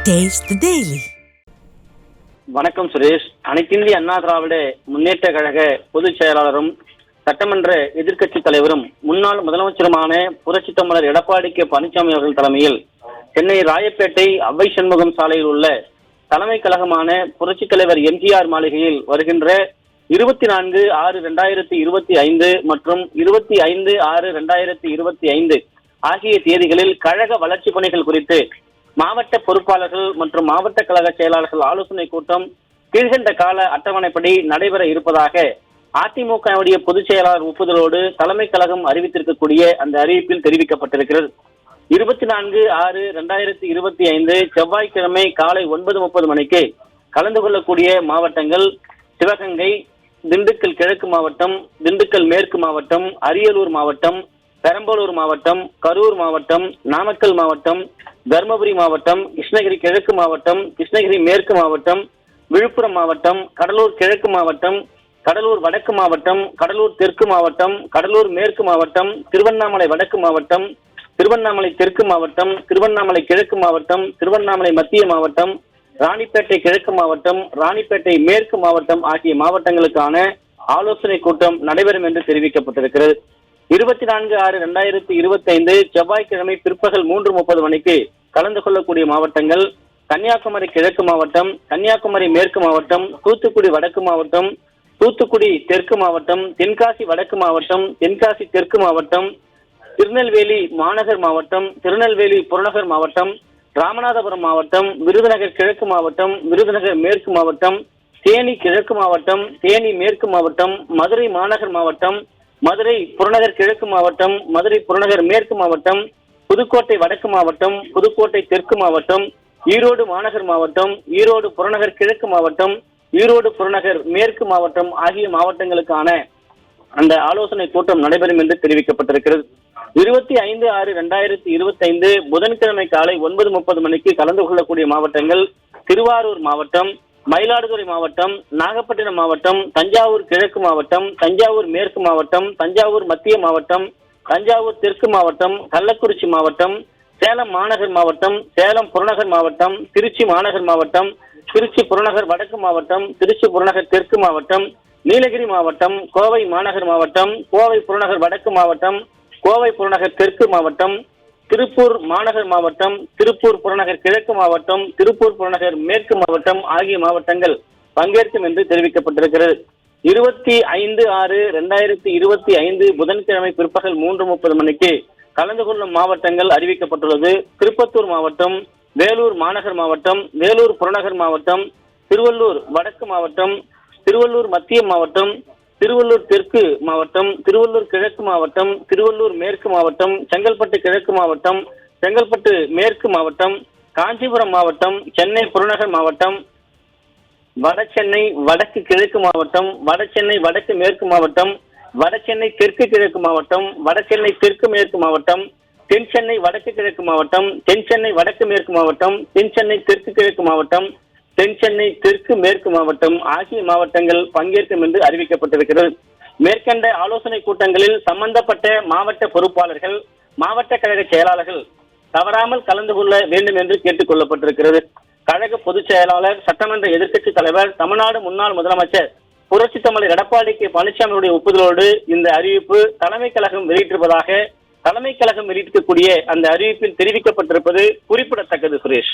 Taste the Daily. வணக்கம் சுரேஷ். அனைத்திந்திய அண்ணா திராவிட முன்னேற்ற கழக பொதுச் செயலாளரும் சட்டமன்ற எதிர்க்கட்சி தலைவரும் முன்னாள் முதலமைச்சருமான புரட்சி தமிழர் எடப்பாடி கே பழனிசாமி அவர்கள் தலைமையில் சென்னை ராயப்பேட்டை அவ்வை சண்முகம் சாலையில் உள்ள தலைமை கழகமான புரட்சி தலைவர் எம்ஜிஆர் மாளிகையில் வருகின்ற 24/6/2025 மற்றும் 25/6/2025 ஆகிய தேதிகளில் கழக வளர்ச்சி பணிகள் குறித்து மாவட்ட பொறுப்பாளர்கள் மற்றும் மாவட்ட கழக செயலாளர்கள் ஆலோசனை கூட்டம் கீழ்கண்ட கால அட்டவணைப்படி நடைபெற இருப்பதாக அதிமுகவுடைய பொதுச் செயலாளர் ஒப்புதலோடு தலைமை கழகம் அறிவித்திருக்கக்கூடிய அந்த அறிவிப்பில் தெரிவிக்கப்பட்டிருக்கிறது. 24/6/2025 செவ்வாய்க்கிழமை காலை 9:30 மணிக்கு கலந்து கொள்ளக்கூடிய மாவட்டங்கள் சிவகங்கை, திண்டுக்கல் கிழக்கு மாவட்டம், திண்டுக்கல் மேற்கு மாவட்டம், அரியலூர் மாவட்டம், பெரம்பலூர் மாவட்டம், கரூர் மாவட்டம், நாமக்கல் மாவட்டம், தர்மபுரி மாவட்டம், கிருஷ்ணகிரி கிழக்கு மாவட்டம், கிருஷ்ணகிரி மேற்கு மாவட்டம், விழுப்புரம் மாவட்டம், கடலூர் கிழக்கு மாவட்டம், கடலூர் வடக்கு மாவட்டம், கடலூர் தெற்கு மாவட்டம், கடலூர் மேற்கு மாவட்டம், திருவண்ணாமலை வடக்கு மாவட்டம், திருவண்ணாமலை தெற்கு மாவட்டம், திருவண்ணாமலை கிழக்கு மாவட்டம், திருவண்ணாமலை மத்திய மாவட்டம், ராணிப்பேட்டை கிழக்கு மாவட்டம், ராணிப்பேட்டை மேற்கு மாவட்டம் ஆகிய மாவட்டங்களுக்கான ஆலோசனை கூட்டம் நடைபெறும் என்று தெரிவிக்கப்பட்டிருக்கிறது. 24/6/2025 செவ்வாய்க்கிழமை பிற்பகல் 3:30 மணிக்கு கலந்து கொள்ளக்கூடிய மாவட்டங்கள் கன்னியாகுமரி கிழக்கு மாவட்டம், கன்னியாகுமரி மேற்கு மாவட்டம், தூத்துக்குடி வடக்கு மாவட்டம், தூத்துக்குடி தெற்கு மாவட்டம், தென்காசி வடக்கு மாவட்டம், தென்காசி தெற்கு மாவட்டம், திருநெல்வேலி மாநகர் மாவட்டம், திருநெல்வேலி புறநகர் மாவட்டம், ராமநாதபுரம் மாவட்டம், விருதுநகர் கிழக்கு மாவட்டம், விருதுநகர் மேற்கு மாவட்டம், தேனி கிழக்கு மாவட்டம், தேனி மேற்கு மாவட்டம், மதுரை மாநகர் மாவட்டம், மதுரை புறநகர் கிழக்கு மாவட்டம், மதுரை புறநகர் மேற்கு மாவட்டம், புதுக்கோட்டை வடக்கு மாவட்டம், புதுக்கோட்டை தெற்கு மாவட்டம், ஈரோடு மாநகர் மாவட்டம், ஈரோடு புறநகர் கிழக்கு மாவட்டம், ஈரோடு புறநகர் மேற்கு மாவட்டம் ஆகிய மாவட்டங்களுக்கான அந்த ஆலோசனை கூட்டம் நடைபெறும் என்று தெரிவிக்கப்பட்டிருக்கிறது. 25/6/2025 புதன்கிழமை காலை 9:30 மணிக்கு கலந்து கொள்ளக்கூடிய மாவட்டங்கள் திருவாரூர் மாவட்டம், மயிலாடுதுறை மாவட்டம், நாகப்பட்டினம் மாவட்டம், தஞ்சாவூர் கிழக்கு மாவட்டம், தஞ்சாவூர் மேற்கு மாவட்டம், தஞ்சாவூர் மத்திய மாவட்டம், தஞ்சாவூர் தெற்கு மாவட்டம், கள்ளக்குறிச்சி மாவட்டம், சேலம் மாநகர் மாவட்டம், சேலம் புறநகர் மாவட்டம், திருச்சி மாநகர் மாவட்டம், திருச்சி புறநகர் வடக்கு மாவட்டம், திருச்சி புறநகர் தெற்கு மாவட்டம், நீலகிரி மாவட்டம், கோவை மாநகர் மாவட்டம், கோவை புறநகர் வடக்கு மாவட்டம், கோவை புறநகர் தெற்கு மாவட்டம், திருப்பூர் மாநகர் மாவட்டம், திருப்பூர் புறநகர் கிழக்கு மாவட்டம், திருப்பூர் புறநகர் மேற்கு மாவட்டம் ஆகிய மாவட்டங்கள் பங்கேற்கும் என்று தெரிவிக்கப்பட்டிருக்கிறது. 25/6/2025 புதன்கிழமை பிற்பகல் 3:30 மணிக்கு கலந்து கொள்ளும் மாவட்டங்கள் அறிவிக்கப்பட்டுள்ளது. திருப்பத்தூர் மாவட்டம், வேலூர் மாநகர் மாவட்டம், வேலூர் புறநகர் மாவட்டம், திருவள்ளூர் வடக்கு மாவட்டம், திருவள்ளூர் மத்திய மாவட்டம், திருவள்ளூர் தெற்கு மாவட்டம், திருவள்ளூர் கிழக்கு மாவட்டம், திருவள்ளூர் மேற்கு மாவட்டம், செங்கல்பட்டு கிழக்கு மாவட்டம், செங்கல்பட்டு மேற்கு மாவட்டம், காஞ்சிபுரம் மாவட்டம், சென்னை புறநகர் மாவட்டம், வடசென்னை வடக்கு கிழக்கு மாவட்டம், வடசென்னை வடக்கு மேற்கு மாவட்டம், வடசென்னை தெற்கு கிழக்கு மாவட்டம், வடசென்னை தெற்கு மேற்கு மாவட்டம், தென் சென்னை வடக்கு கிழக்கு மாவட்டம், தென் சென்னை வடக்கு மேற்கு மாவட்டம், தென் சென்னை தெற்கு கிழக்கு மாவட்டம், தென் சென்னை தெற்கு மேற்கு மாவட்டம் ஆகிய மாவட்டங்கள் பங்கேற்கும் என்று அறிவிக்கப்பட்டிருக்கிறது. மேற்கண்ட ஆலோசனை கூட்டங்களில் சம்பந்தப்பட்ட மாவட்ட பொறுப்பாளர்கள், மாவட்ட கழக செயலாளர்கள் தவறாமல் கலந்து கொள்ள வேண்டும் என்று கேட்டுக் கொள்ளப்பட்டிருக்கிறது. கழக பொதுச் செயலாளர், சட்டமன்ற எதிர்க்கட்சி தலைவர், தமிழ்நாடு முன்னாள் முதலமைச்சர் புரட்சி தமிழர் எடப்பாடி கே பழனிசாமியுடைய ஒப்புதலோடு இந்த அறிவிப்பு தலைமை கழகம் வெளியிட்டிருப்பதாக தலைமை கழகம் வெளியிட்டிருக்கக்கூடிய அந்த அறிவிப்பில் தெரிவிக்கப்பட்டிருப்பது குறிப்பிடத்தக்கது. சுரேஷ்.